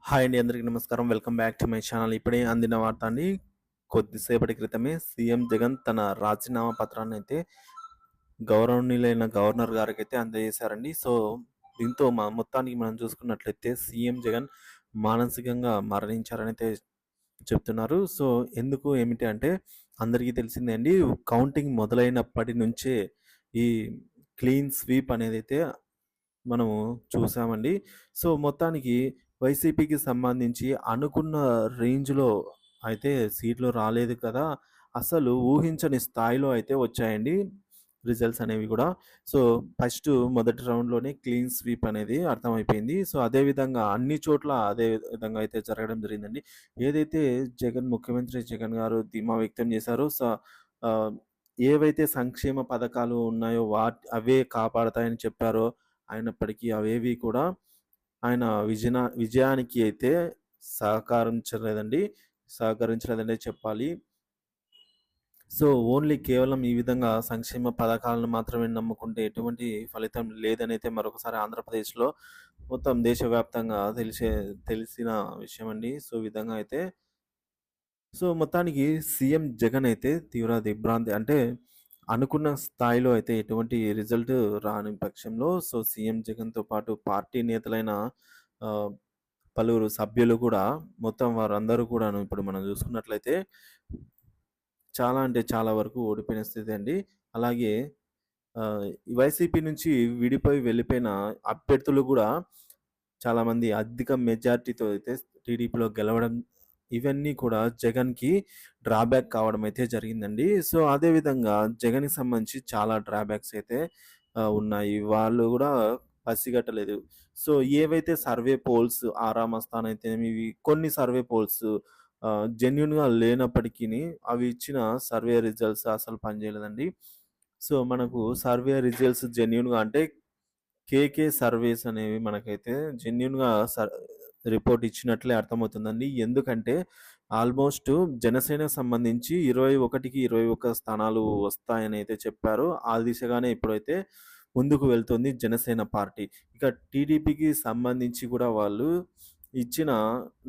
Hi అండి, అందరికీ నమస్కారం. Welcome back to my channel. ఇప్పుడే అందిన వార్త అండి. కొద్దిసేపటి క్రితమే సీఎం జగన్ తన రాజీనామా పత్రాన్ని అయితే గౌరవనీయులైన గవర్నర్ గారికి అయితే అందజేశారండి. సో దీంతో మొత్తానికి మనం చూసుకున్నట్లయితే సీఎం జగన్ మానసికంగా మరణించారని అయితే చెప్తున్నారు. సో ఎందుకు ఏమిటి అంటే అందరికీ తెలిసిందే అండి. కౌంటింగ్ మొదలైనప్పటి నుంచే ఈ క్లీన్ స్వీప్ అనేది అయితే మనము చూసామండి. సో మొత్తానికి వైసీపీకి సంబంధించి అనుకున్న రేంజ్‌లో అయితే సీట్లు రాలేదు కదా! అసలు ఊహించని స్థాయిలో అయితే వచ్చాయండి రిజల్ట్స్ అనేవి గూడా. సో ఫస్టు మొదటి రౌండ్‌లోనే క్లీన్ స్వీప్ అనేది అర్థమైపోయింది. సో అదే విధంగా అన్ని చోట్ల అదే విధంగా అయితే జరగడం జరిగిందండి. ఏదైతే ముఖ్యమంత్రి జగన్ గారు ధీమా వ్యక్తం చేశారో ఆహ్, ఏవైతే సంక్షేమ పథకాలు ఉన్నాయో అవే కాపాడతాయని చెప్పారో, అయినప్పటికీ అవేవి కూడా ఆయన విజయానికి అయితే సహకరించలేదనే చెప్పాలి. సో ఓన్లీ కేవలం ఈ విధంగా సంక్షేమ పథకాలను మాత్రమే నమ్ముకుంటే ఎటువంటి ఫలితం లేదనైతే మరొకసారి ఆంధ్రప్రదేశ్‌లో మొత్తం దేశవ్యాప్తంగా తెలిసిన విషయమండి. సో ఈ విధంగా అయితే మొత్తానికి సీఎం జగన్ అయితే తీవ్ర దిగ్భ్రాంతి అంటే అనుకున్న స్థాయిలో అయితే ఎటువంటి రిజల్ట్ రాని పక్షంలో సీఎం జగన్‌తో పాటు పార్టీ నేతలైన ఆహ్, పలువురు సభ్యులు కూడా మొత్తం వారందరూ కూడాను ఇప్పుడు మనం చూసుకున్నట్లయితే చాలా అంటే చాలా వరకు ఓడిపోయిన స్థితి అండి. అలాగే ఈ వైసీపీ నుంచి విడిపోయి వెళ్ళిపోయిన అభ్యర్థులు గూడా చాలామంది అధిక మెజారిటీతో అయితే టీడీపీలో గెలవడం ఇవన్నీ కూడా జగన్‌కి డ్రాబ్యాక్ కావడం అయితే జరిగిందండి. సో అదే విధంగా జగన్‌కి సంబంధించి చాలా డ్రాబ్యాక్స్ అయితే ఉన్నాయి. వాళ్ళు గూడా పసిగట్టలేదు. సో ఏవైతే సర్వే పోల్స్ ఆరామస్థాన్ అయితేనేమి ఇవి కొన్ని సర్వే పోల్స్ జెన్యూన్‌గా లేనప్పటికిని అవి ఇచ్చిన సర్వే రిజల్ట్స్ అసలు పనిచేయలేదండి. సో మనకు సర్వే రిజల్ట్స్ జెన్యూన్‌గా అంటే కేకే సర్వేస్ అనేవి మనకైతే జెన్యూన్‌గా రిపోర్ట్ ఇచ్చినట్లే అర్థమవుతుందండి. ఎందుకంటే ఆల్మోస్ట్ జనసేనకు సంబంధించి 21కి 21 స్థానాలు వస్తాయని అయితే చెప్పారు. ఆ దిశగానే ఇప్పుడైతే ముందుకు వెళ్తుంది జనసేన పార్టీ. ఇక టీడీపీకి సంబంధించి కూడా వాళ్ళు ఇచ్చిన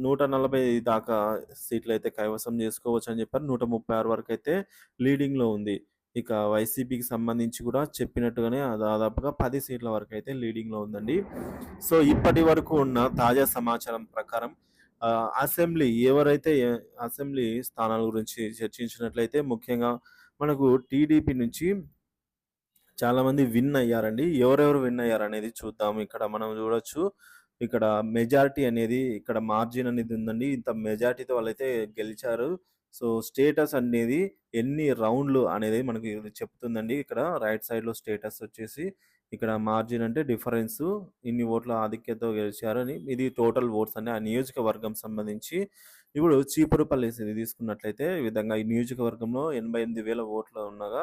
140 దాకా సీట్లయితే కైవసం చేసుకోవచ్చని చెప్పారు. 136 వరకైతే లీడింగ్‌లో ఉంది. ఇక వైసీపీకి సంబంధించి కూడా చెప్పినట్టుగానే దాదాపుగా 10 సీట్ల వరకైతే లీడింగ్‌లో ఉందండి. సో ఇప్పటి వరకు ఉన్న తాజా సమాచారం ప్రకారం ఎవరైతే అసెంబ్లీ స్థానాల గురించి చర్చించినట్లయితే ముఖ్యంగా మనకు టీడీపీ నుంచి చాలామంది విన్ అయ్యారండి. ఎవరెవరు విన్ అయ్యారనేది చూద్దాం. ఇక్కడ మనం చూడొచ్చు. ఇక్కడ మెజారిటీ అనేది ఇక్కడ మార్జిన్ అనేది ఉందండి. ఇంత మెజారిటీతో వాళ్ళైతే గెలిచారు. సో స్టేటస్ అనేది ఎన్ని రౌండ్‌లు అనేది మనకి ఇది చెప్తుందండి. ఇక్కడ రైట్ సైడ్‌లో స్టేటస్ వచ్చేసి ఇక్కడ మార్జిన్ అంటే డిఫరెన్సు ఇన్ని ఓట్ల ఆధిక్యతతో గెలిచారని. ఇది టోటల్ ఓట్స్ అండి. ఆ నియోజకవర్గం సంబంధించి ఇప్పుడు చీపురుపల్లి తీసుకున్నట్లయితే ఈ విధంగా ఈ నియోజకవర్గంలో 88,000 ఓట్లు ఉండగా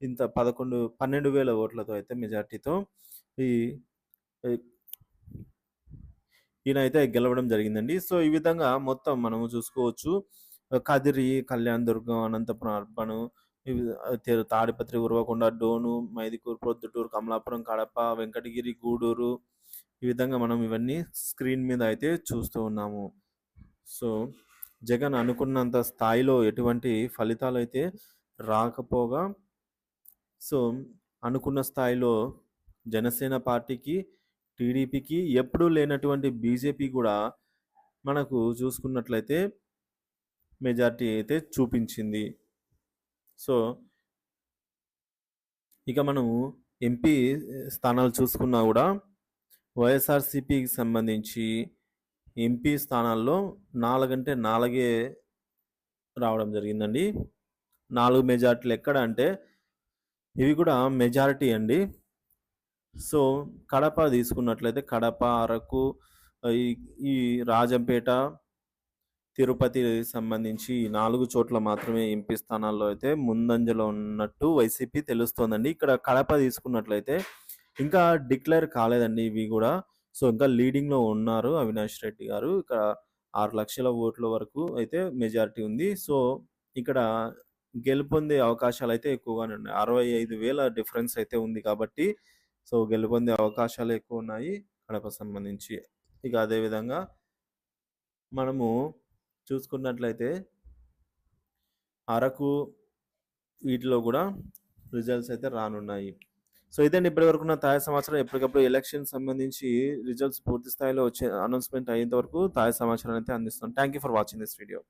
ఇంత 12,000 ఓట్లతో అయితే మెజార్టీతో ఈ ఈ ఈయనైతే గెలవడం జరిగిందండి. సో ఈ విధంగా మొత్తం మనము చూసుకోవచ్చు. కదిరి, కళ్యాణదుర్గం, అనంతపురం అర్బను, ఇవి తాడిపత్రి, ఉరవకొండ, డోను, మైదుకూరు, ప్రొద్దుటూరు, కమలాపురం, కడప, వెంకటగిరి, గూడూరు ఈ విధంగా మనం ఇవన్నీ స్క్రీన్ మీద అయితే చూస్తూ ఉన్నాము. సో జగన్ అనుకున్నంత స్థాయిలో ఎటువంటి ఫలితాలైతే రాకపోగా సో అనుకున్న స్థాయిలో జనసేన పార్టీకి, టీడీపీకి ఎప్పుడూ లేనటువంటి బీజేపీ కూడా మనకు చూసుకున్నట్లయితే మెజారిటీ అయితే చూపించింది. సో ఇక మనము ఎంపీ స్థానాలు చూసుకున్నా కూడా వైఎస్ఆర్సీపీకి సంబంధించి ఎంపీ స్థానాల్లో 4 అంటే 4 రావడం జరిగిందండి. 4 మెజారిటీలు ఎక్కడ అంటే ఇవి కూడా మెజారిటీ అండి. సో కడప తీసుకున్నట్లయితే కడప, అరకు, ఈ ఈ రాజంపేట, తిరుపతి సంబంధించి 4 చోట్ల మాత్రమే ఎంపీ స్థానాల్లో అయితే ముందంజలో ఉన్నట్టు వైసీపీ తెలుస్తోందండి. ఇక్కడ కడప తీసుకున్నట్లయితే ఇంకా డిక్లేర్ కాలేదండి ఇవి కూడా. సో ఇంకా లీడింగ్‌లో ఉన్నారు అవినాష్ రెడ్డి గారు. ఇక్కడ 6 లక్షల ఓట్ల వరకు అయితే మెజారిటీ ఉంది. సో ఇక్కడ గెలుపొందే అవకాశాలైతే ఎక్కువగానే ఉన్నాయి. 65,000 డిఫరెన్స్ అయితే ఉంది కాబట్టి సో గెలుపొందే అవకాశాలు ఎక్కువ ఉన్నాయి కడప సంబంధించి. ఇక అదే విధంగా మనము చూసుకున్నట్లయితే అరకు వీటిలో కూడా రిజల్ట్స్ అయితే రానున్నాయి. సో ఇదండి ఇప్పటివరకు ఉన్న తాజా సమాచారం. ఎప్పటికప్పుడు ఎలక్షన్ సంబంధించి రిజల్ట్స్ పూర్తి స్థాయిలో వచ్చే అనౌన్స్మెంట్ అయ్యేంత వరకు తాజా సమాచారం అయితే అందిస్తాను. Thank you for watching this video.